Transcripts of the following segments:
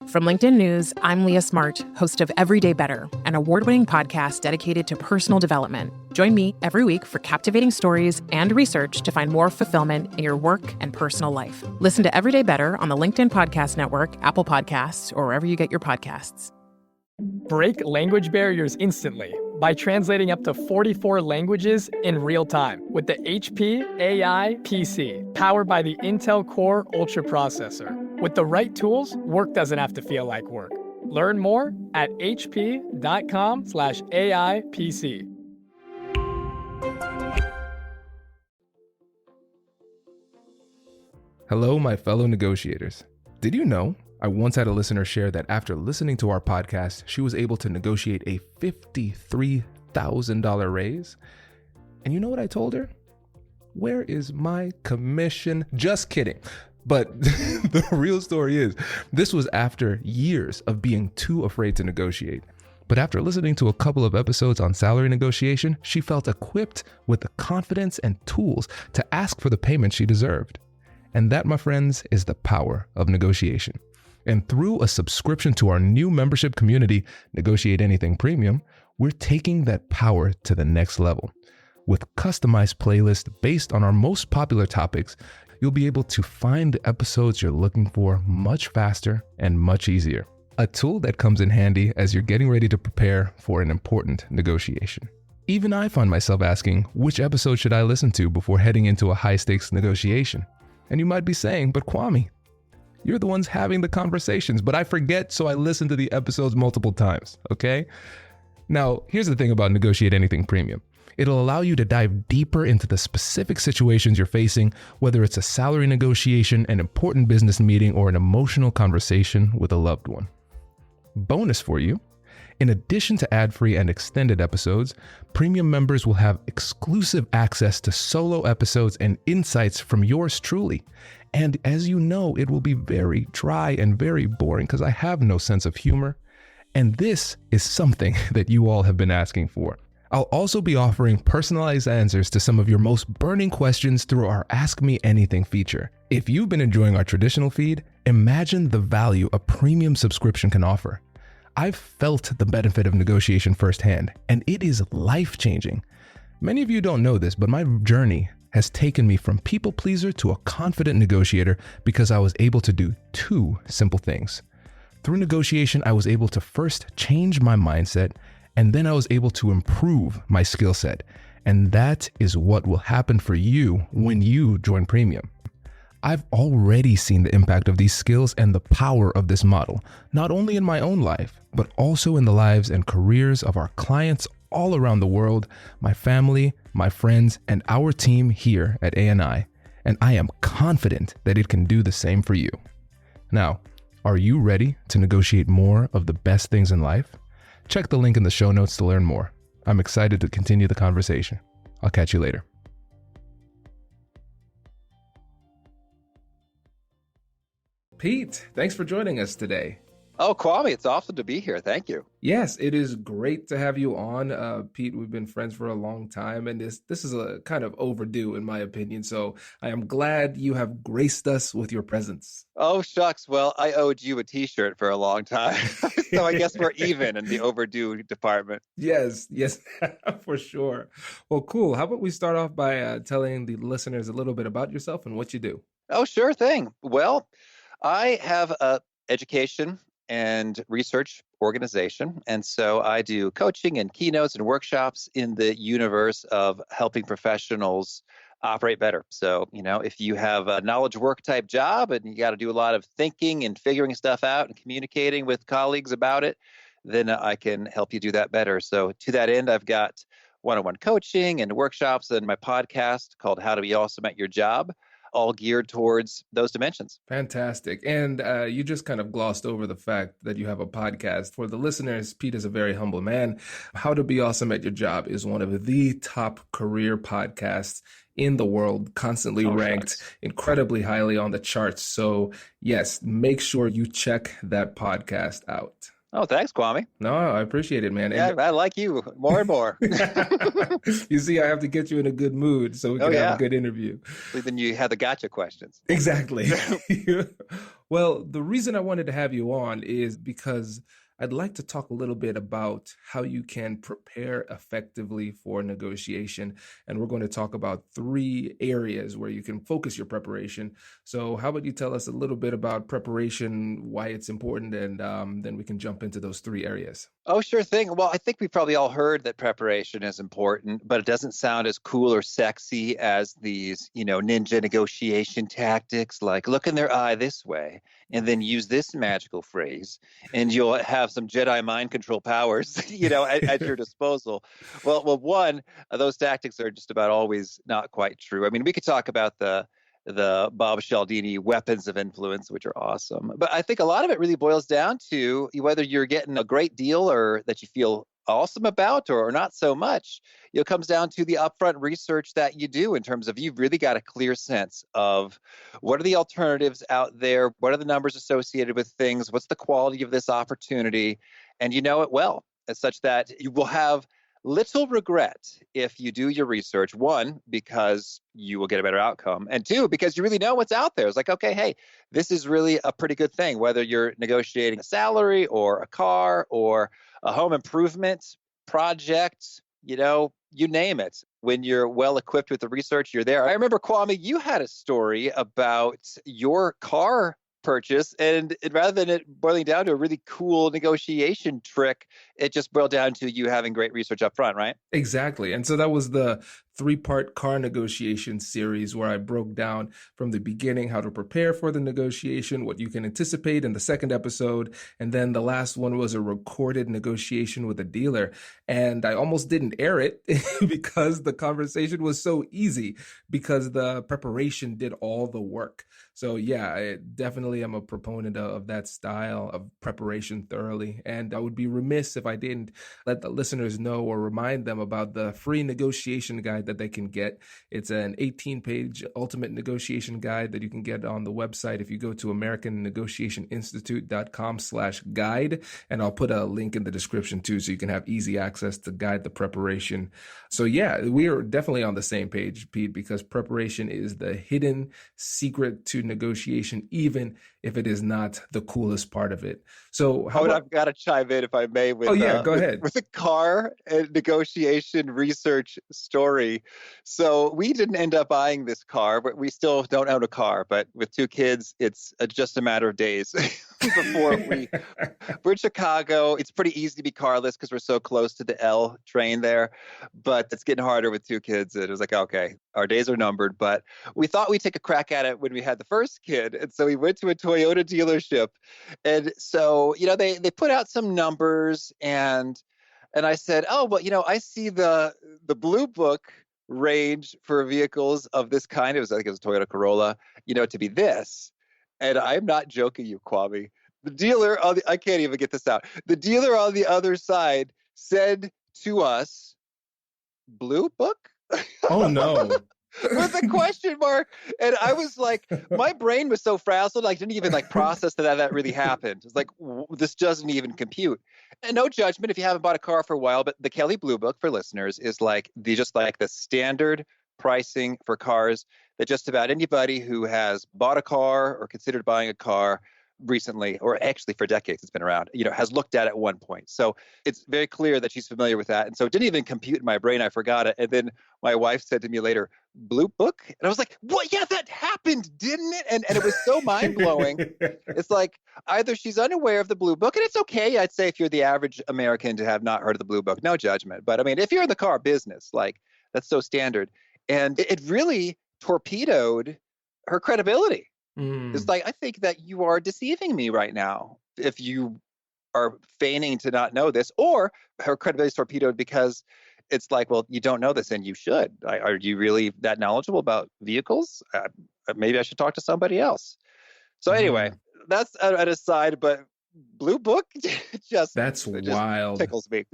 From LinkedIn News, I'm Leah Smart, host of Everyday Better, an award-winning podcast dedicated to personal development. Join me every week for captivating stories and research to find more fulfillment in your work and personal life. Listen to Everyday Better on the LinkedIn Podcast Network, Apple Podcasts, or wherever you get your podcasts. Break language barriers instantly by translating up to 44 languages in real time with the HP AI PC, powered by the Intel Core Ultra processor. With the right tools, work doesn't have to feel like work. Learn more at hp.com/AI PC. Hello, my fellow negotiators. Did you know I once had a listener share that after listening to our podcast, she was able to negotiate a $53,000 raise? And you know what I told her? Where is my commission? Just kidding. But the real story is, this was after years of being too afraid to negotiate. But after listening to a couple of episodes on salary negotiation, she felt equipped with the confidence and tools to ask for the payment she deserved. And that, my friends, is the power of negotiation. And through a subscription to our new membership community, Negotiate Anything Premium, we're taking that power to the next level. With customized playlists based on our most popular topics, you'll be able to find the episodes you're looking for much faster and much easier. A tool that comes in handy as you're getting ready to prepare for an important negotiation. Even I find myself asking, which episode should I listen to before heading into a high-stakes negotiation? And you might be saying, but Kwame, you're the ones having the conversations, but I forget, so I listen to the episodes multiple times, okay? Now, here's the thing about Negotiate Anything Premium. It'll allow you to dive deeper into the specific situations you're facing, whether it's a salary negotiation, an important business meeting, or an emotional conversation with a loved one. Bonus for you, in addition to ad-free and extended episodes, premium members will have exclusive access to solo episodes and insights from yours truly. And as you know, it will be very dry and very boring because I have no sense of humor. And this is something that you all have been asking for. I'll also be offering personalized answers to some of your most burning questions through our Ask Me Anything feature. If you've been enjoying our traditional feed, imagine the value a premium subscription can offer. I've felt the benefit of negotiation firsthand, and it is life-changing. Many of you don't know this, but my journey has taken me from people pleaser to a confident negotiator because I was able to do two simple things. Through negotiation, I was able to first change my mindset, and then I was able to improve my skill set. And that is what will happen for you when you join Premium. I've already seen the impact of these skills and the power of this model, not only in my own life, but also in the lives and careers of our clients all around the world, my family, my friends, and our team here at ANI. And I am confident that it can do the same for you. Now, are you ready to negotiate more of the best things in life? Check the link in the show notes to learn more. I'm excited to continue the conversation. I'll catch you later. Pete, thanks for joining us today. Oh, Kwame, it's awesome to be here. Thank you. Yes, it is great to have you on. Pete, we've been friends for a long time, and this is a kind of overdue, in my opinion. So I am glad you have graced us with your presence. Oh, shucks. Well, I owed you a T-shirt for a long time. So I guess we're even in the overdue department. Yes, for sure. Well, cool. How about we start off by telling the listeners a little bit about yourself and what you do? Oh, sure thing. Well, I have a education and research organization. And so I do coaching and keynotes and workshops in the universe of helping professionals operate better. So, if you have a knowledge work type job and you got to do a lot of thinking and figuring stuff out and communicating with colleagues about it, then I can help you do that better. So to that end, I've got one-on-one coaching and workshops and my podcast called How to Be Awesome at Your Job, all geared towards those dimensions. Fantastic. And you just kind of glossed over the fact that you have a podcast. For the listeners, Pete is a very humble man. How to Be Awesome at Your Job is one of the top career podcasts in the world, constantly ranked incredibly highly on the charts. So yes, make sure you check that podcast out. Oh, thanks, Kwame. No, I appreciate it, man. Yeah, And I like you more and more. you see, I have to get you in a good mood so we Oh, can have a yeah. good interview. Then you had the gotcha questions. Exactly. Well, the reason I wanted to have you on is because I'd like to talk a little bit about how you can prepare effectively for negotiation. And we're going to talk about 3 areas where you can focus your preparation. So, how about you tell us a little bit about preparation, why it's important, and then we can jump into those 3 areas. Oh, sure thing. Well, I think we probably all heard that preparation is important, but it doesn't sound as cool or sexy as these, ninja negotiation tactics like look in their eye this way and then use this magical phrase, and you'll have some Jedi mind control powers, at your disposal. Well, one, those tactics are just about always not quite true. I mean, we could talk about the Bob Cialdini weapons of influence, which are awesome. But I think a lot of it really boils down to whether you're getting a great deal or that you feel awesome about or not so much. It comes down to the upfront research that you do in terms of you've really got a clear sense of what are the alternatives out there, what are the numbers associated with things, what's the quality of this opportunity, and you know it well, as such that you will have little regret if you do your research. One, because you will get a better outcome. And two, because you really know what's out there. It's like, okay, hey, this is really a pretty good thing, whether you're negotiating a salary or a car or a home improvement project, you name it. When you're well equipped with the research, you're there. I remember, Kwame, you had a story about your car purchase, and rather than it boiling down to a really cool negotiation trick, it just boiled down to you having great research up front, right? Exactly. And so that was the 3-part car negotiation series where I broke down from the beginning how to prepare for the negotiation, what you can anticipate in the second episode. And then the last one was a recorded negotiation with a dealer. And I almost didn't air it because the conversation was so easy because the preparation did all the work. So yeah, I definitely am a proponent of that style of preparation thoroughly. And I would be remiss if I didn't let the listeners know or remind them about the free negotiation guide that they can get. It's an 18-page ultimate negotiation guide that you can get on the website if you go to americannegotiationinstitute.com/guide. And I'll put a link in the description too, so you can have easy access to guide the preparation. So yeah, we are definitely on the same page, Pete, because preparation is the hidden secret to negotiation, even if it is not the coolest part of it. So I've got to chime in if I may with go ahead. With a car and negotiation research story. So we didn't end up buying this car, but we still don't own a car. But with 2 kids, it's just a matter of days before we're in Chicago. It's pretty easy to be carless because we're so close to the L train there, but it's getting harder with 2 kids. And it was like, okay, our days are numbered, but we thought we'd take a crack at it when we had the first kid. And so we went to a Toyota dealership. And so, they put out some numbers and I said, oh, well, I see the blue book range for vehicles of this kind. I think it was a Toyota Corolla, to be this. And I'm not joking you, Kwame. The dealer I can't even get this out. The dealer on the other side said to us, blue book? Oh, no. With a question mark. And I was like, my brain was so frazzled, I didn't even process that really happened. It's like, this doesn't even compute. And no judgment if you haven't bought a car for a while, but the Kelley Blue Book for listeners is the standard pricing for cars that just about anybody who has bought a car or considered buying a car recently, or actually for decades it's been around, has looked at one point. So it's very clear that she's familiar with that. And so it didn't even compute in my brain. I forgot it. And then my wife said to me later, blue book? And I was like, what? Yeah, that happened, didn't it? And it was so mind-blowing. It's like either she's unaware of the blue book, and it's okay, I'd say, if you're the average American to have not heard of the blue book, no judgment. But I mean, if you're in the car business, that's so standard. And it really torpedoed her credibility. It's like, I think that you are deceiving me right now if you are feigning to not know this, or her credibility is torpedoed because it's like, well, you don't know this and you should. Are you really that knowledgeable about vehicles? Maybe I should talk to somebody else. So anyway, that's an aside, but Blue Book just That's wild. tickles me.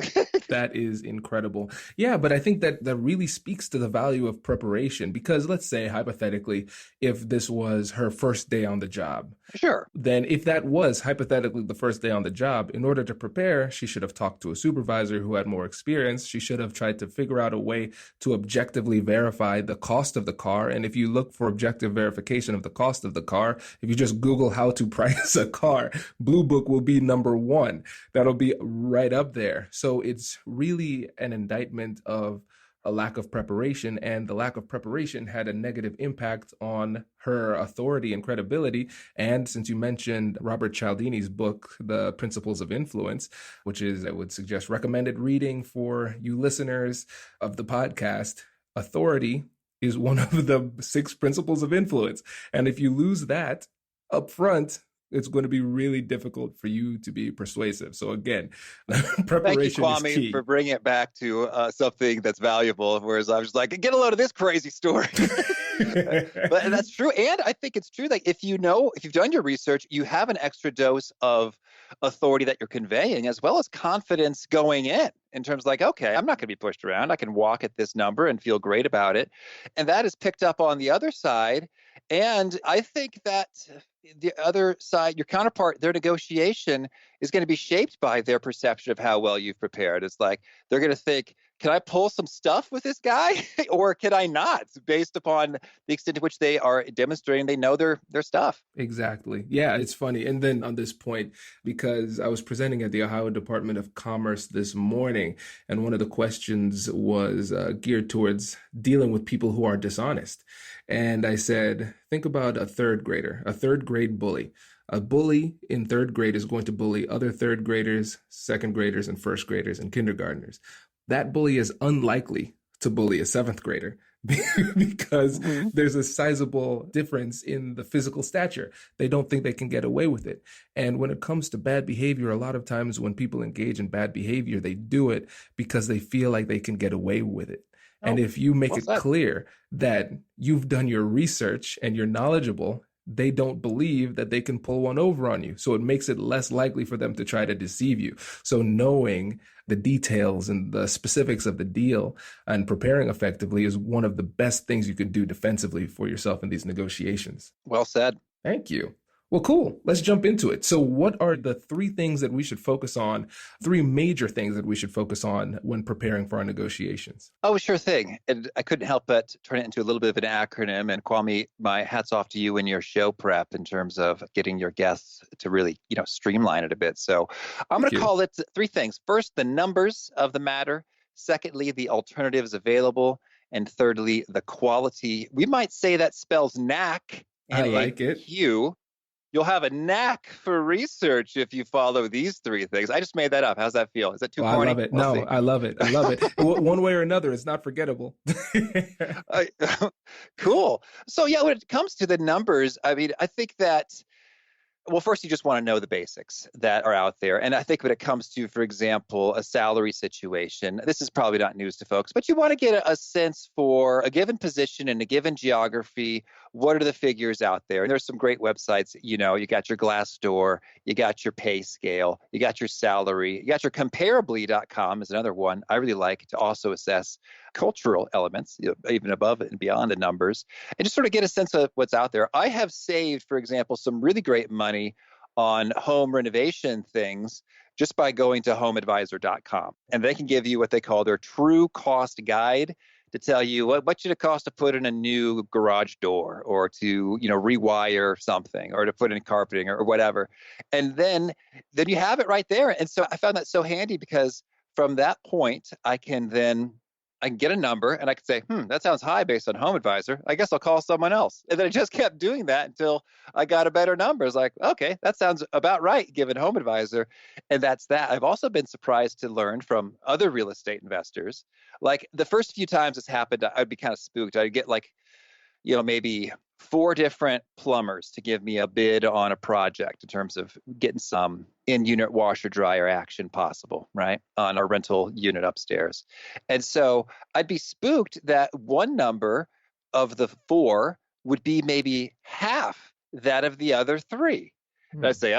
That is incredible. Yeah, but I think that really speaks to the value of preparation because let's say hypothetically, if this was her first day on the job, Sure. then if that was hypothetically the first day on the job, in order to prepare, she should have talked to a supervisor who had more experience. She should have tried to figure out a way to objectively verify the cost of the car. And if you look for objective verification of the cost of the car, if you just Google how to price a car, Blue Book will be number one. That'll be right up there. So it's really an indictment of a lack of preparation, and the lack of preparation had a negative impact on her authority and credibility. And since you mentioned Robert Cialdini's book, The Principles of Influence, which is, I would suggest, recommended reading for you listeners of the podcast, authority is one of the 6 principles of influence. And if you lose that up front, it's going to be really difficult for you to be persuasive. So again, preparation Thank you, Kwame, is key. for bringing it back to something that's valuable. Whereas I was like, get a load of this crazy story. But that's true. And I think it's true that if you've done your research, you have an extra dose of authority that you're conveying, as well as confidence going in terms of like, okay, I'm not going to be pushed around. I can walk at this number and feel great about it. And that is picked up on the other side. And I think that the other side, your counterpart, their negotiation is going to be shaped by their perception of how well you've prepared. It's like they're going to think, can I pull some stuff with this guy or can I not, based upon the extent to which they are demonstrating they know their stuff. Exactly. Yeah, it's funny. And then on this point, because I was presenting at the Ohio Department of Commerce this morning, and one of the questions was geared towards dealing with people who are dishonest. And I said, think about a third grader, a third grade bully. A bully in third grade is going to bully other third graders, second graders, and first graders and kindergartners. That bully is unlikely to bully a seventh grader because there's a sizable difference in the physical stature. They don't think they can get away with it. And when it comes to bad behavior, a lot of times when people engage in bad behavior, they do it because they feel like they can get away with it. And if you make it clear that you've done your research and you're knowledgeable, they don't believe that they can pull one over on you. So it makes it less likely for them to try to deceive you. So knowing the details and the specifics of the deal and preparing effectively is one of the best things you can do defensively for yourself in these negotiations. Well said. Thank you. Well, cool. Let's jump into it. So what are the 3 things that we should focus on, 3 major things that we should focus on when preparing for our negotiations? Oh, sure thing. And I couldn't help but turn it into a little bit of an acronym. And Kwame, my hat's off to you and your show prep in terms of getting your guests to really, streamline it a bit. So I'm going to call it 3 things. First, the numbers of the matter. Secondly, the alternatives available. And thirdly, the quality. We might say that spells knack. I like it. You'll have a knack for research if you follow these 3 things. I just made that up. How's that feel? Is that too corny? I love it. I love it. I love it. One way or another, it's not forgettable. Cool. So yeah, when it comes to the numbers, I mean, I think that, well, first you just want to know the basics that are out there. And I think when it comes to, for example, a salary situation, this is probably not news to folks, but you want to get a sense for a given position in a given geography. What are the figures out there? And there's some great websites. You got your Glassdoor, you got your pay scale, you got your salary, you got your comparably.com is another one I really like to also assess cultural elements, even above and beyond the numbers, and just sort of get a sense of what's out there. I have saved, for example, some really great money on home renovation things just by going to homeadvisor.com. And they can give you what they call their true cost guide to tell you what should it cost to put in a new garage door or to, rewire something or to put in carpeting or whatever. And then you have it right there. And so I found that so handy because from that point, I can get a number and I could say, that sounds high based on Home Advisor. I guess I'll call someone else. And then I just kept doing that until I got a better number. It's like, okay, that sounds about right given Home Advisor. And that's that. I've also been surprised to learn from other real estate investors. Like the first few times this happened, I'd be kind of spooked. I'd get maybe 4 different plumbers to give me a bid on a project in terms of getting some in-unit washer dryer action possible, right, on a rental unit upstairs. And so I'd be spooked that one number of the 4 would be maybe half that of the other 3. And I'd say,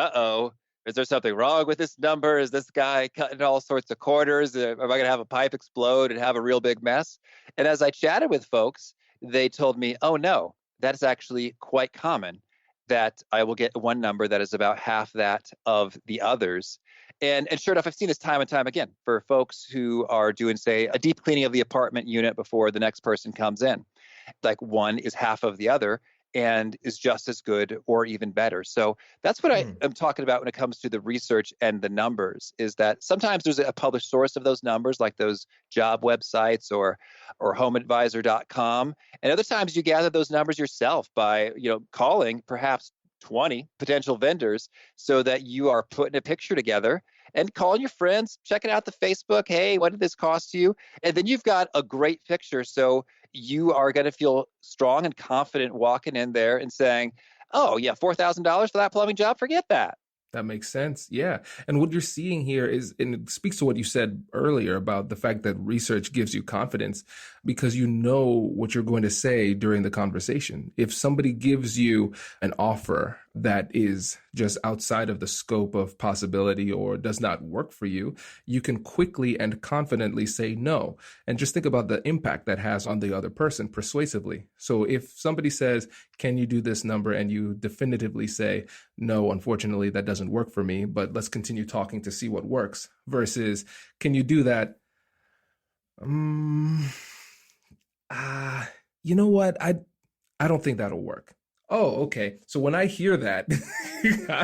Is there something wrong with this number? Is this guy cutting all sorts of corners? Am I going to have a pipe explode and have a real big mess? And as I chatted with folks, they told me, oh no, that is actually quite common, that I will get one number that is about half that of the others. And sure enough, I've seen this time and time again for folks who are doing, say, a deep cleaning of the apartment unit before the next person comes in. Like one is half of the other and is just as good or even better. So that's what I am talking about when it comes to the research and the numbers, is that sometimes there's a published source of those numbers, like those job websites or homeadvisor.com. And other times you gather those numbers yourself by, calling perhaps 20 potential vendors so that you are putting a picture together and calling your friends, checking out the Facebook. Hey, what did this cost you? And then you've got a great picture. So you are going to feel strong and confident walking in there and saying, oh, yeah, $4,000 for that plumbing job? Forget that. That makes sense. Yeah. And what you're seeing here is, and it speaks to what you said earlier about the fact that research gives you confidence because you know what you're going to say during the conversation. If somebody gives you an offer that is just outside of the scope of possibility or does not work for you, you can quickly and confidently say no. And just think about the impact that has on the other person persuasively. So if somebody says, can you do this number? And you definitively say, no, unfortunately, that doesn't work for me, but let's continue talking to see what works, versus, can you do that? You know what? I don't think that'll work. Oh, okay. So when I hear that,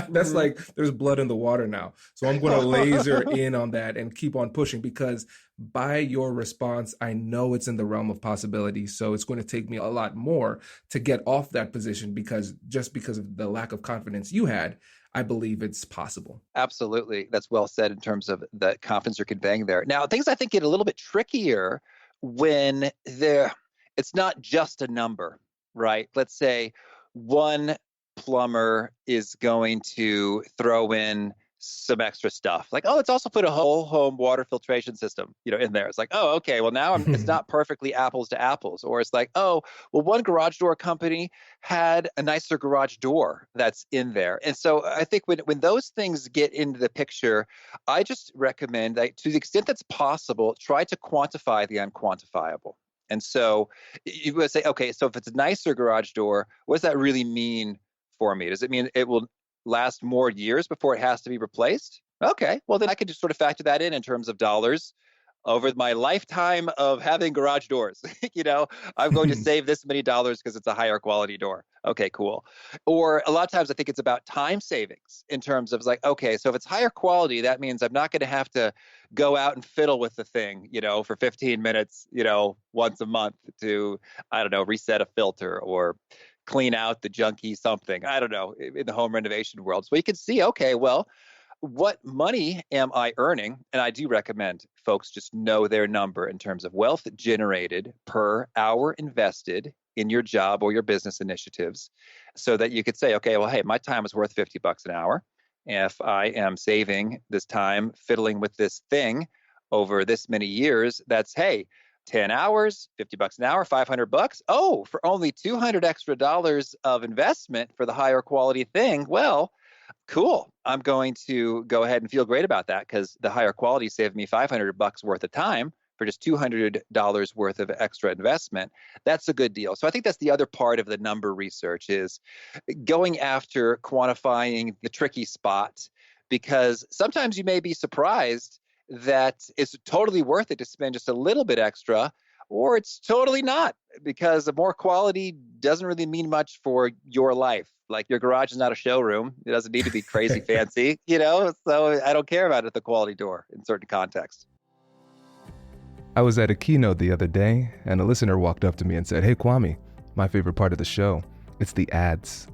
that's like there's blood in the water now. So I'm going to laser in on that and keep on pushing, because by your response, I know it's in the realm of possibility. So it's going to take me a lot more to get off that position, because of the lack of confidence you had, I believe it's possible. Absolutely. That's well said in terms of the confidence you're conveying there. Now, things I think get a little bit trickier when it's not just a number, right? Let's say one plumber is going to throw in some extra stuff, like, oh, let's also put a whole home water filtration system, in there. It's like, oh, okay, well now it's not perfectly apples to apples. Or it's like, oh, well, one garage door company had a nicer garage door that's in there. And so I think when those things get into the picture, I just recommend that to the extent that's possible, try to quantify the unquantifiable. And so you would say, okay, so if it's a nicer garage door, what does that really mean for me? Does it mean it will last more years before it has to be replaced? Okay, well, then I could just sort of factor that in terms of dollars over my lifetime of having garage doors. I'm going to save this many dollars because it's a higher quality door. Okay, cool. Or a lot of times I think it's about time savings in terms of like, okay, so if it's higher quality, that means I'm not going to have to go out and fiddle with the thing, for 15 minutes, once a month to, I don't know, reset a filter or clean out the junky something, I don't know, in the home renovation world. So you can see, okay, well, what money am I earning? And I do recommend folks just know their number in terms of wealth generated per hour invested in your job or your business initiatives, so that you could say, okay, well, hey, my time is worth $50 an hour. If I am saving this time fiddling with this thing over this many years, that's, hey, 10 hours, $50 an hour, $500. Oh, for only $200 extra of investment for the higher quality thing. Well, cool. I'm going to go ahead and feel great about that, because the higher quality saved me $500 worth of time for just $200 worth of extra investment. That's a good deal. So I think that's the other part of the number research, is going after quantifying the tricky spot, because sometimes you may be surprised that it's totally worth it to spend just a little bit extra, or it's totally not, because the more quality doesn't really mean much for your life. Like, your garage is not a showroom. It doesn't need to be crazy fancy, so I don't care about the quality door in certain contexts. I was at a keynote the other day, and a listener walked up to me and said, "Hey, Kwame, my favorite part of the show, it's the ads."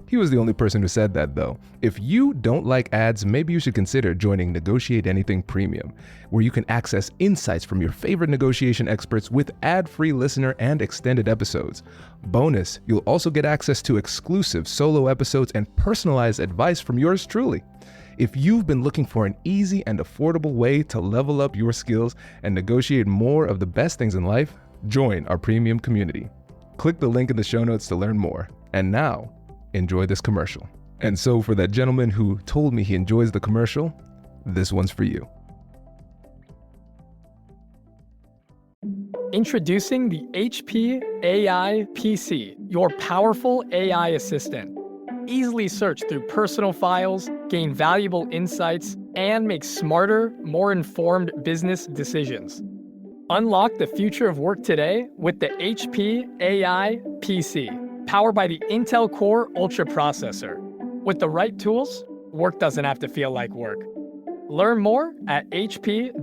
He was the only person who said that, though. If you don't like ads, maybe you should consider joining Negotiate Anything Premium, where you can access insights from your favorite negotiation experts with ad-free listener and extended episodes. Bonus, you'll also get access to exclusive solo episodes and personalized advice from yours truly. If you've been looking for an easy and affordable way to level up your skills and negotiate more of the best things in life, join our premium community. Click the link in the show notes to learn more. And now, enjoy this commercial. And so for that gentleman who told me he enjoys the commercial, this one's for you. Introducing the HP AI PC, your powerful AI assistant. Easily search through personal files, gain valuable insights, and make smarter, more informed business decisions. Unlock the future of work today with the HP AI PC, powered by the Intel Core Ultra processor. With the right tools, work doesn't have to feel like work. Learn more at hp.com/AIPC.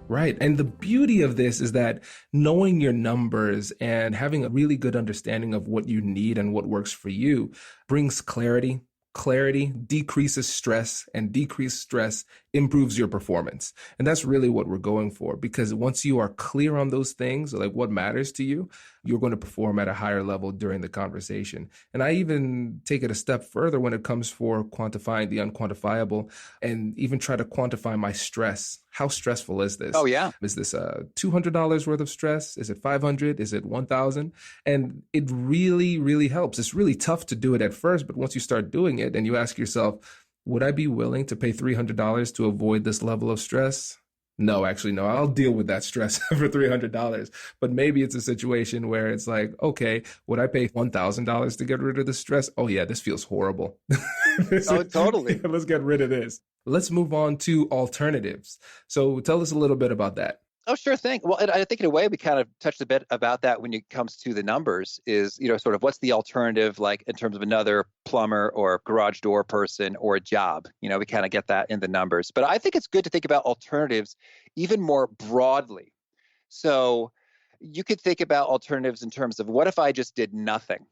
Right. And the beauty of this is that knowing your numbers and having a really good understanding of what you need and what works for you brings clarity. Clarity decreases stress, and decreased stress improves your performance. And that's really what we're going for, because once you are clear on those things, like what matters to you, you're going to perform at a higher level during the conversation. And I even take it a step further when it comes for quantifying the unquantifiable, and even try to quantify my stress. How stressful is this? Oh, yeah. Is this $200 worth of stress? Is it 500? Is it 1,000? And it really, really helps. It's really tough to do it at first, but once you start doing it and you ask yourself, would I be willing to pay $300 to avoid this level of stress? No, actually, no. I'll deal with that stress for $300. But maybe it's a situation where it's like, okay, would I pay $1,000 to get rid of the stress? Oh, yeah, this feels horrible. Oh, totally. Let's get rid of this. Let's move on to alternatives. So tell us a little bit about that. Oh, sure thing. Well, and I think in a way we kind of touched a bit about that when it comes to the numbers is, sort of what's the alternative like in terms of another plumber or garage door person or a job. We kind of get that in the numbers. But I think it's good to think about alternatives even more broadly. So you could think about alternatives in terms of what if I just did nothing?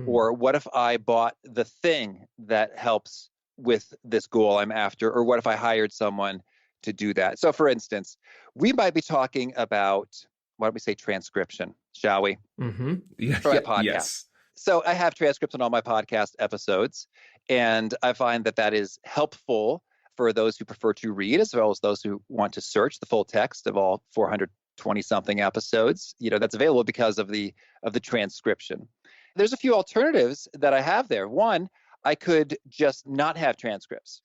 Or what if I bought the thing that helps with this goal I'm after? Or what if I hired someone to do that? So for instance, we might be talking about, why don't we say transcription, shall we? Yeah, for my podcast. Yes. So I have transcripts on all my podcast episodes, and I find that is helpful for those who prefer to read, as well as those who want to search the full text of all 420 something episodes. That's available because of the transcription. There's a few alternatives that I have there. One, I could just not have transcripts.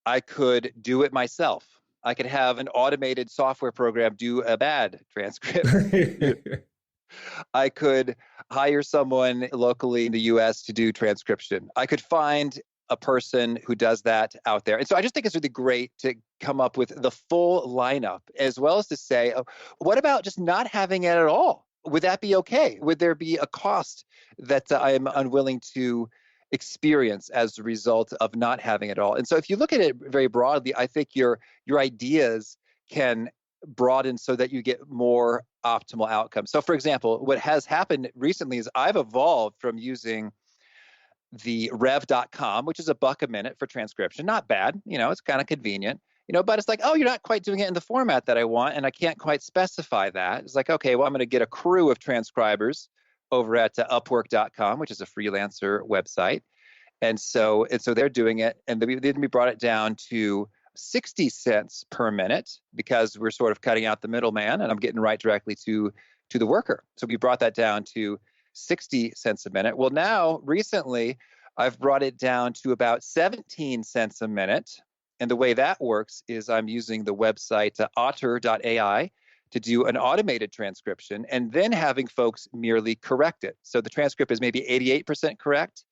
I could do it myself. I could have an automated software program do a bad transcript. I could hire someone locally in the US to do transcription. I could find a person who does that out there. And so I just think it's really great to come up with the full lineup, as well as to say, what about just not having it at all? Would that be okay? Would there be a cost that I am unwilling to experience as a result of not having it all? And so if you look at it very broadly, I think your ideas can broaden so that you get more optimal outcomes. So for example, what has happened recently is I've evolved from using the rev.com, which is $1 a minute for transcription. Not bad. It's kind of convenient. But it's like, oh, you're not quite doing it in the format that I want, and I can't quite specify that. It's like, okay, well, I'm going to get a crew of transcribers over at upwork.com, which is a freelancer website. And so they're doing it. And then we brought it down to 60 cents per minute because we're sort of cutting out the middleman and I'm getting right directly to the worker. So we brought that down to 60 cents a minute. Well, now recently I've brought it down to about 17 cents a minute. And the way that works is I'm using the website otter.ai to do an automated transcription and then having folks merely correct it. So the transcript is maybe 88% correct,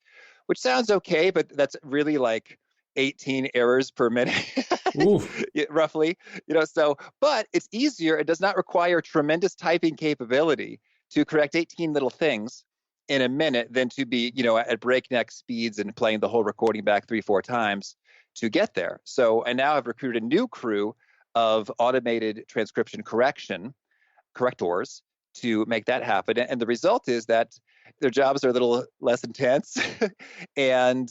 which sounds okay, but that's really like 18 errors per minute, roughly. But it's easier. It does not require tremendous typing capability to correct 18 little things in a minute than to be, at breakneck speeds and playing the whole recording back 3-4 times to get there. So, and now I've recruited a new crew of automated transcription correctors to make that happen. And the result is that their jobs are a little less intense and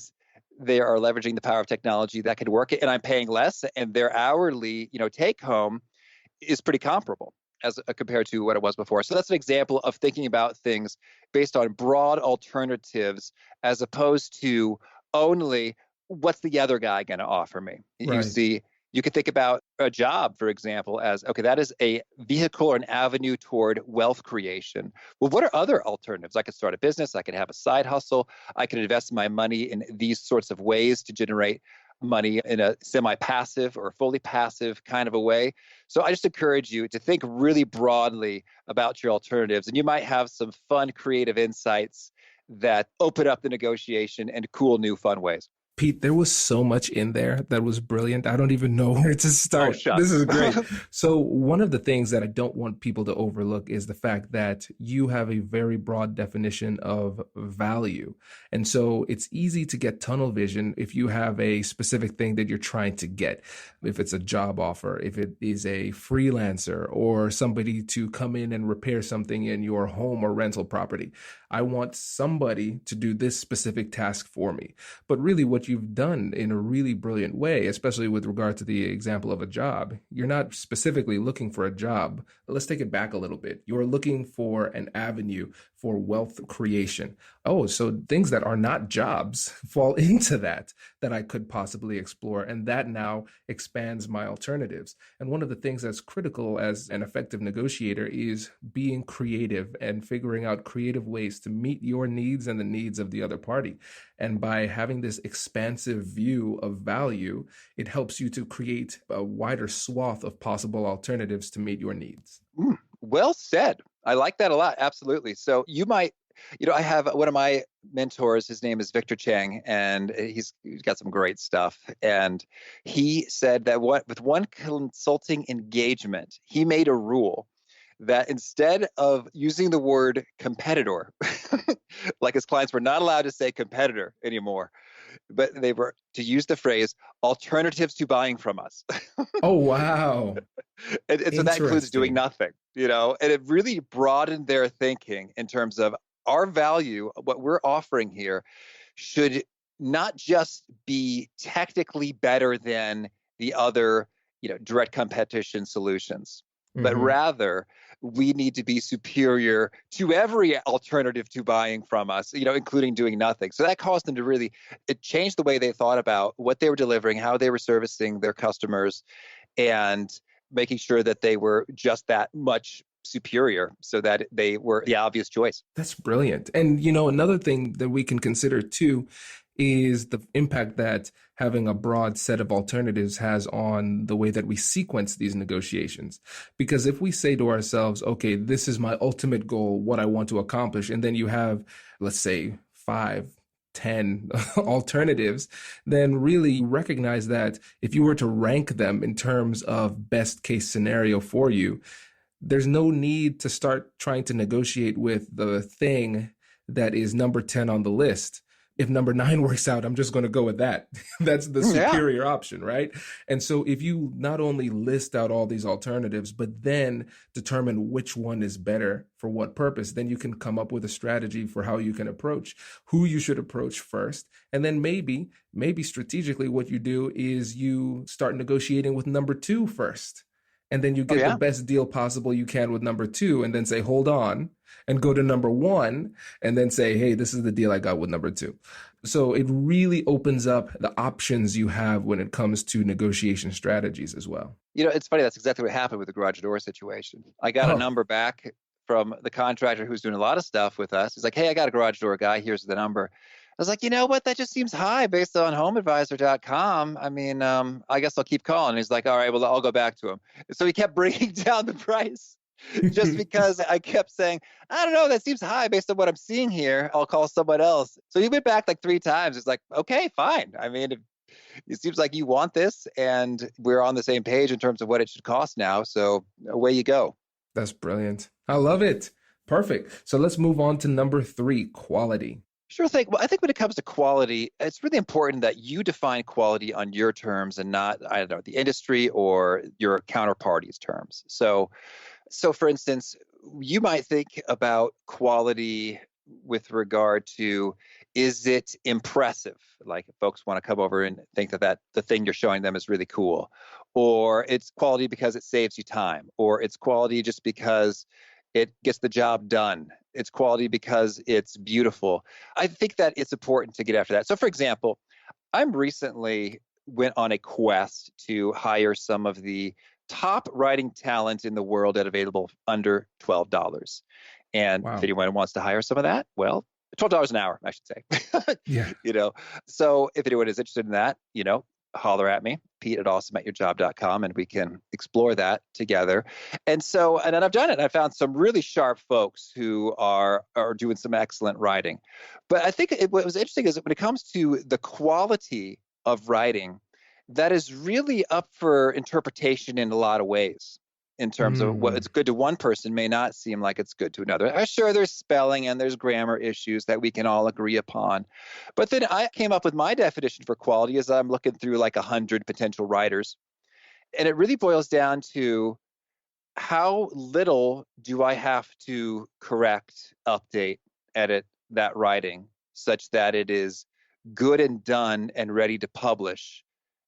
they are leveraging the power of technology that could work. And I'm paying less, and their hourly, take home is pretty comparable as compared to what it was before. So that's an example of thinking about things based on broad alternatives as opposed to only what's the other guy going to offer me. Right. You see, You could think about a job, for example, as, okay, that is a vehicle or an avenue toward wealth creation. Well, what are other alternatives? I could start a business. I could have a side hustle. I could invest my money in these sorts of ways to generate money in a semi-passive or fully passive kind of a way. So I just encourage you to think really broadly about your alternatives, and you might have some fun, creative insights that open up the negotiation in cool, new, fun ways. Pete, there was so much in there that was brilliant. I don't even know where to start. Shucks. This is great. So one of the things that I don't want people to overlook is the fact that you have a very broad definition of value. And so it's easy to get tunnel vision if you have a specific thing that you're trying to get. If it's a job offer, if it is a freelancer or somebody to come in and repair something in your home or rental property. I want somebody to do this specific task for me. But really what you've done in a really brilliant way, especially with regard to the example of a job, you're not specifically looking for a job. Let's take it back a little bit. You're looking for an avenue for wealth creation. Oh, so things that are not jobs fall into that I could possibly explore. And that now expands my alternatives. And one of the things that's critical as an effective negotiator is being creative and figuring out creative ways to meet your needs and the needs of the other party. And by having this expansive view of value, it helps you to create a wider swath of possible alternatives to meet your needs. Well said. I like that a lot. Absolutely. So you might, I have one of my mentors, his name is Victor Chang, and he's got some great stuff. And he said that with one consulting engagement, he made a rule that instead of using the word competitor, like his clients were not allowed to say competitor anymore, but they were to use the phrase alternatives to buying from us. Oh, wow. and so that includes doing nothing, and it really broadened their thinking in terms of our value, what we're offering here should not just be technically better than the other, direct competition solutions, but rather we need to be superior to every alternative to buying from us, including doing nothing. So that caused them to it changed the way they thought about what they were delivering, how they were servicing their customers, and making sure that they were just that much superior so that they were the obvious choice. That's brilliant. And, another thing that we can consider too is the impact that having a broad set of alternatives has on the way that we sequence these negotiations. Because if we say to ourselves, okay, this is my ultimate goal, what I want to accomplish, and then you have, let's say, 5, 10 alternatives, then really recognize that if you were to rank them in terms of best case scenario for you, there's no need to start trying to negotiate with the thing that is number 10 on the list. If number 9 works out, I'm just going to go with that. That's the superior option, right? And so if you not only list out all these alternatives, but then determine which one is better for what purpose, then you can come up with a strategy for how you can approach, who you should approach first. And then maybe strategically what you do is you start negotiating with number 2 first. And then you get the best deal possible you can with number 2, and then say, hold on, and go to number 1, and then say, hey, this is the deal I got with number 2. So it really opens up the options you have when it comes to negotiation strategies as well. It's funny. That's exactly what happened with the garage door situation. I got a number back from the contractor who's doing a lot of stuff with us. He's like, hey, I got a garage door guy. Here's the number. I was like, you know what? That just seems high based on HomeAdvisor.com. I mean, I guess I'll keep calling. And he's like, all right, well, I'll go back to him. So he kept bringing down the price just because I kept saying, I don't know, that seems high based on what I'm seeing here. I'll call someone else. So he went back like 3 times. It's like, okay, fine. I mean, it seems like you want this and we're on the same page in terms of what it should cost now. So away you go. That's brilliant. I love it. Perfect. So let's move on to number 3, quality. Sure thing. Well, I think when it comes to quality, it's really important that you define quality on your terms and not, the industry or your counterparty's terms. So for instance, you might think about quality with regard to, is it impressive? Like folks want to come over and think that the thing you're showing them is really cool, or it's quality because it saves you time, or it's quality just because it gets the job done. It's quality because it's beautiful. I think that it's important to get after that. So for example, I'm recently went on a quest to hire some of the top writing talent in the world at available under $12. And if Wow. anyone wants to hire some of that, well, $12 an hour, I should say. Yeah. So if anyone is interested in that, holler at me, Pete at awesomeatyourjob.com, and we can explore that together. And then I've done it. I found some really sharp folks who are doing some excellent writing. But I think what was interesting is that when it comes to the quality of writing, that is really up for interpretation in a lot of ways. In terms of what's good to one person may not seem like it's good to another. I'm sure there's spelling and there's grammar issues that we can all agree upon. But then I came up with my definition for quality as I'm looking through like 100 potential writers. And it really boils down to how little do I have to correct, update, edit that writing such that it is good and done and ready to publish.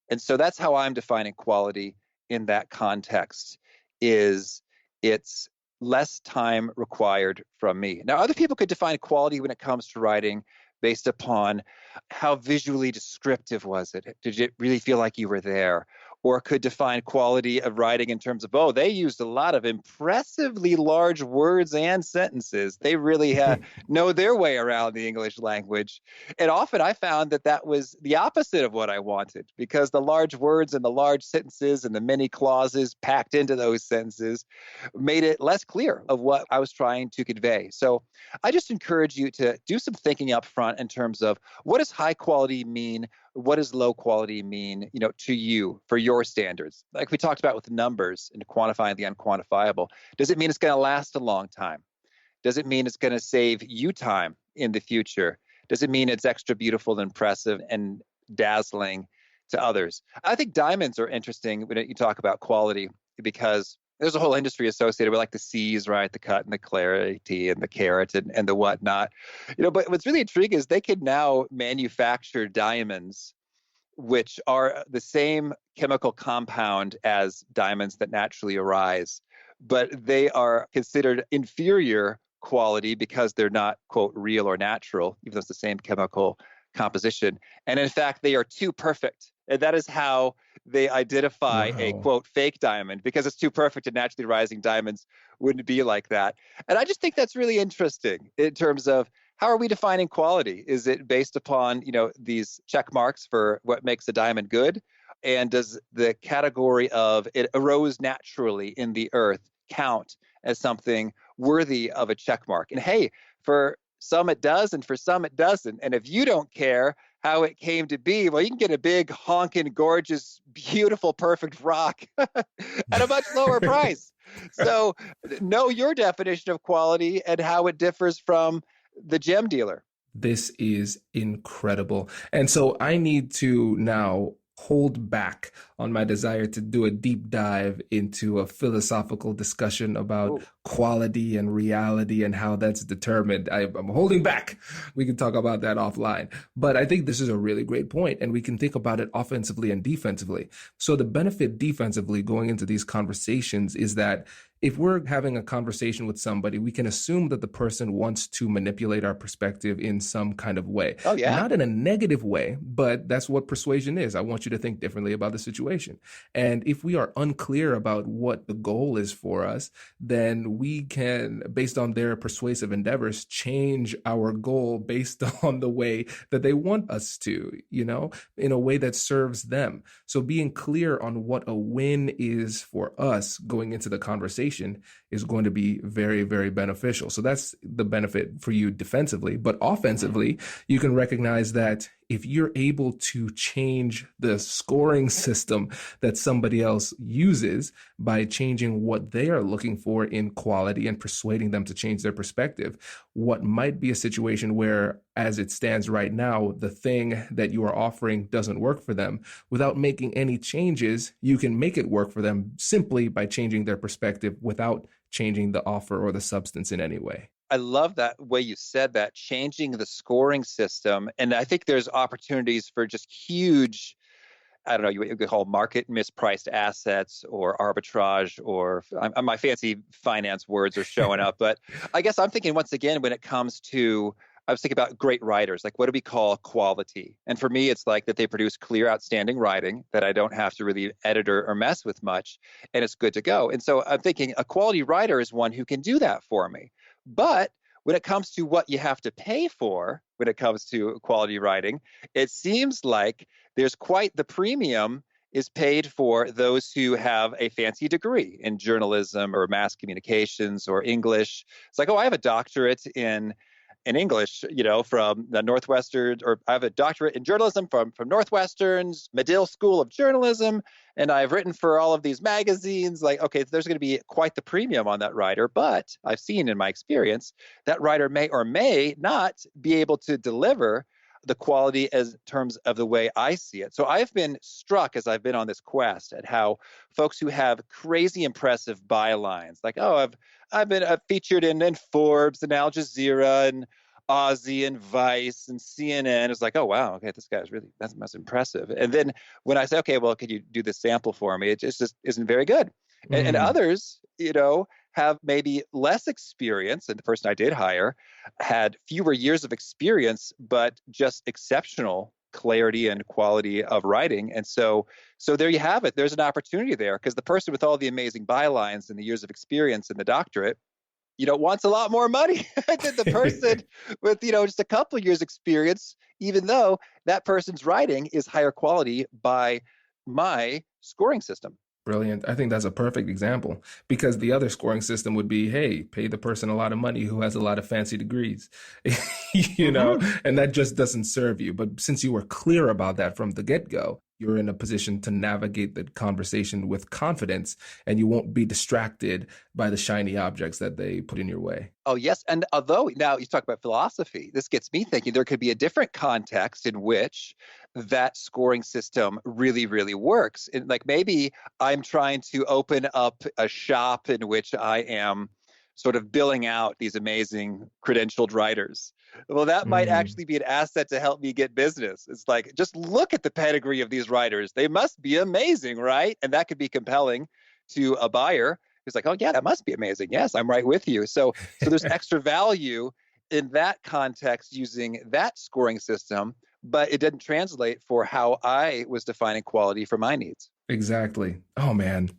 And so that's how I'm defining quality in that context. Is it's less time required from me. Now, other people could define quality when it comes to writing based upon how visually descriptive was it? Did it really feel like you were there? Or could define quality of writing in terms of, they used a lot of impressively large words and sentences. They really know their way around the English language. And often I found that was the opposite of what I wanted, because the large words and the large sentences and the many clauses packed into those sentences made it less clear of what I was trying to convey. So I just encourage you to do some thinking up front in terms of, what does high quality mean? What does low quality mean, to you for your standards? Like we talked about with numbers and quantifying the unquantifiable. Does it mean it's going to last a long time? Does it mean it's going to save you time in the future? Does it mean it's extra beautiful and impressive and dazzling to others? I think diamonds are interesting when you talk about quality, because there's a whole industry associated with like the C's, right? The cut and the clarity and the carat and the whatnot. But what's really intriguing is they can now manufacture diamonds, which are the same chemical compound as diamonds that naturally arise, but they are considered inferior quality because they're not, quote, real or natural, even though it's the same chemical composition. And in fact, they are too perfect. And that is how they identify a, quote, fake diamond, because it's too perfect and naturally rising diamonds wouldn't be like that. And I just think that's really interesting in terms of, how are we defining quality? Is it based upon, these check marks for what makes a diamond good? And does the category of it arose naturally in the earth count as something worthy of a check mark? And hey, for some it does, and for some it doesn't. And if you don't care how it came to be, well, you can get a big, honking, gorgeous, beautiful, perfect rock at a much lower price. So know your definition of quality and how it differs from the gem dealer. This is incredible. And so I need to now hold back on my desire to do a deep dive into a philosophical discussion about quality and reality and how that's determined. I'm holding back. We can talk about that offline. But I think this is a really great point, and we can think about it offensively and defensively. So the benefit defensively going into these conversations is that if we're having a conversation with somebody, we can assume that the person wants to manipulate our perspective in some kind of way. Oh, yeah. Not in a negative way, but that's what persuasion is. I want you to think differently about the situation. And if we are unclear about what the goal is for us, then we can, based on their persuasive endeavors, change our goal based on the way that they want us to, in a way that serves them. So being clear on what a win is for us going into the conversation is going to be very, very beneficial. So that's the benefit for you defensively. But offensively, you can recognize that if you're able to change the scoring system that somebody else uses by changing what they are looking for in quality and persuading them to change their perspective, what might be a situation where, as it stands right now, the thing that you are offering doesn't work for them, without making any changes, you can make it work for them simply by changing their perspective without changing the offer or the substance in any way. I love that way you said that, changing the scoring system. And I think there's opportunities for just huge, I don't know, you could call market mispriced assets or arbitrage, or my fancy finance words are showing up. But I guess I'm thinking once again, when it comes to I was thinking about great writers. Like, what do we call quality? And for me, it's like that they produce clear, outstanding writing that I don't have to really edit or mess with much, and it's good to go. And so I'm thinking a quality writer is one who can do that for me. But when it comes to what you have to pay for, when it comes to quality writing, it seems like there's quite the premium is paid for those who have a fancy degree in journalism or mass communications or English. It's like, oh, I have a doctorate in English, from the Northwestern, or I have a doctorate in journalism from Northwestern's Medill School of Journalism, and I've written for all of these magazines. Like, okay, there's going to be quite the premium on that writer, but I've seen in my experience that writer may or may not be able to deliver the quality as terms of the way I see it. So I've been struck as I've been on this quest at how folks who have crazy impressive bylines, like, oh, I've been featured in Forbes and Al Jazeera and Aussie and Vice and CNN. It's like, oh, wow, okay, this guy's really, that's impressive. And then when I say, okay, well, could you do this sample for me? It just isn't very good. And others, have maybe less experience. And the person I did hire had fewer years of experience, but just exceptional clarity and quality of writing. And so there you have it. There's an opportunity there, because the person with all the amazing bylines and the years of experience and the doctorate, wants a lot more money than the person with, just a couple of years experience, even though that person's writing is higher quality by my scoring system. Brilliant. I think that's a perfect example, because the other scoring system would be, hey, pay the person a lot of money who has a lot of fancy degrees, and that just doesn't serve you. But since you were clear about that from the get-go, you're in a position to navigate the conversation with confidence, and you won't be distracted by the shiny objects that they put in your way. Oh, yes. And although now you talk about philosophy, this gets me thinking there could be a different context in which that scoring system really, really works. And like, maybe I'm trying to open up a shop in which I am sort of billing out these amazing credentialed writers. Well, that might actually be an asset to help me get business. It's like, just look at the pedigree of these writers. They must be amazing, right? And that could be compelling to a buyer who's like, oh, yeah, that must be amazing. Yes, I'm right with you. So there's extra value in that context using that scoring system, but it didn't translate for how I was defining quality for my needs. Exactly. Oh, man,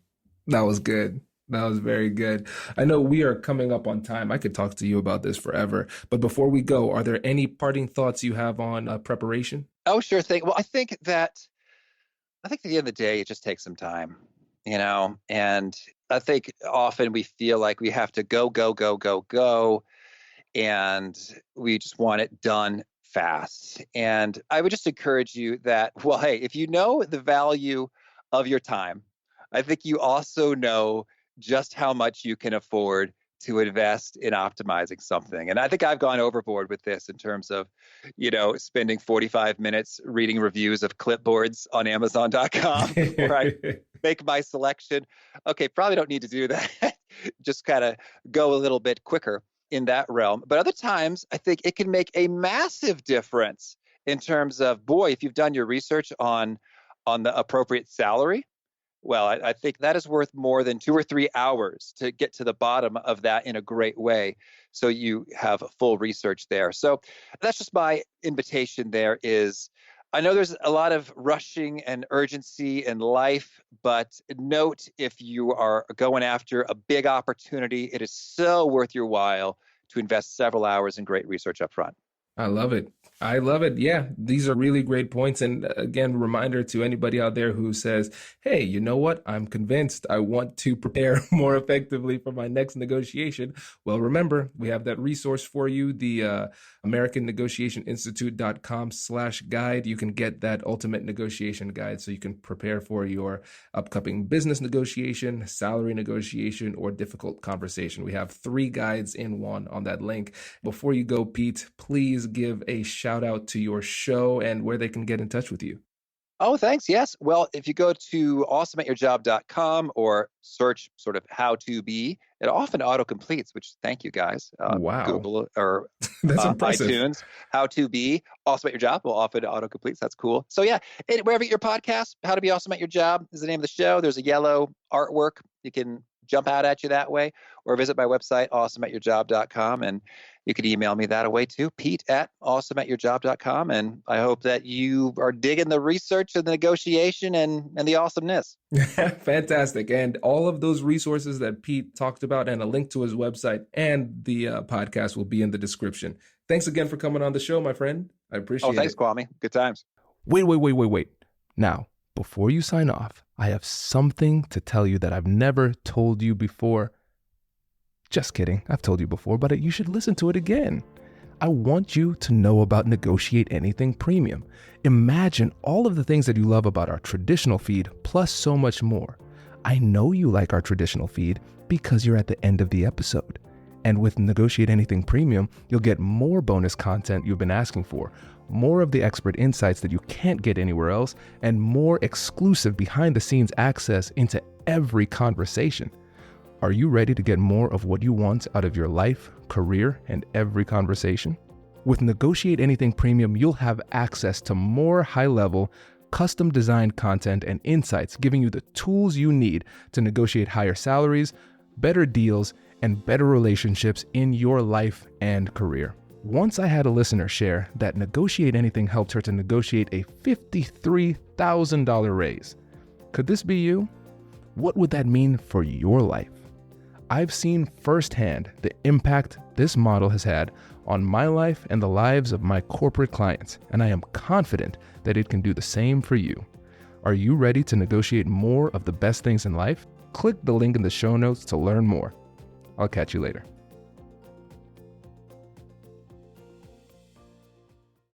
that was good. That was very good. I know we are coming up on time. I could talk to you about this forever. But before we go, are there any parting thoughts you have on preparation? Oh, sure thing. Well, I think at the end of the day, it just takes some time, and I think often we feel like we have to go, and we just want it done fast. And I would just encourage you that, well, hey, if you know the value of your time, I think you also know just how much you can afford to invest in optimizing something. And I think I've gone overboard with this in terms of, spending 45 minutes reading reviews of clipboards on Amazon.com before I make my selection. Okay, probably don't need to do that. Just kind of go a little bit quicker in that realm. But other times, I think it can make a massive difference in terms of, boy, if you've done your research on the appropriate salary, well, I think that is worth more than 2 or 3 hours to get to the bottom of that in a great way. So you have full research there. So that's just my invitation there is, I know there's a lot of rushing and urgency in life, but note if you are going after a big opportunity, it is so worth your while to invest several hours in great research up front. I love it. I love it. Yeah, these are really great points. And again, reminder to anybody out there who says, hey, you know what? I'm convinced I want to prepare more effectively for my next negotiation. Well, remember, we have that resource for you, the AmericanNegotiationInstitute.com/guide. You can get that ultimate negotiation guide so you can prepare for your upcoming business negotiation, salary negotiation, or difficult conversation. We have 3 guides in one on that link. Before you go, Pete, please give a shout out to your show and where they can get in touch with you. Oh, thanks. Yes. Well, if you go to awesomeatyourjob.com or search sort of how to be, it often auto-completes, which thank you guys. Wow. Google or That's impressive. iTunes, how to be awesome at your job will often auto-completes. That's cool. So yeah, wherever you get your podcast, How to Be Awesome at Your Job is the name of the show. There's a yellow artwork. You can jump out at you that way, or visit my website, awesomeatyourjob.com. And you can email me that way too, pete@awesomeatyourjob.com. And I hope that you are digging the research and the negotiation and the awesomeness. Fantastic. And all of those resources that Pete talked about and a link to his website and the podcast will be in the description. Thanks again for coming on the show, my friend. I appreciate it. Oh, thanks, Kwame. Good times. Wait. Now, before you sign off, I have something to tell you that I've never told you before. Just kidding. I've told you before, but you should listen to it again. I want you to know about Negotiate Anything Premium. Imagine all of the things that you love about our traditional feed, plus so much more. I know you like our traditional feed because you're at the end of the episode. And with Negotiate Anything Premium, you'll get more bonus content you've been asking for, more of the expert insights that you can't get anywhere else, and more exclusive behind-the-scenes access into every conversation. Are you ready to get more of what you want out of your life, career, and every conversation? With Negotiate Anything Premium, you'll have access to more high-level, custom-designed content and insights, giving you the tools you need to negotiate higher salaries, better deals, and better relationships in your life and career. Once I had a listener share that Negotiate Anything helped her to negotiate a $53,000 raise. Could this be you? What would that mean for your life? I've seen firsthand the impact this model has had on my life and the lives of my corporate clients, and I am confident that it can do the same for you. Are you ready to negotiate more of the best things in life? Click the link in the show notes to learn more. I'll catch you later.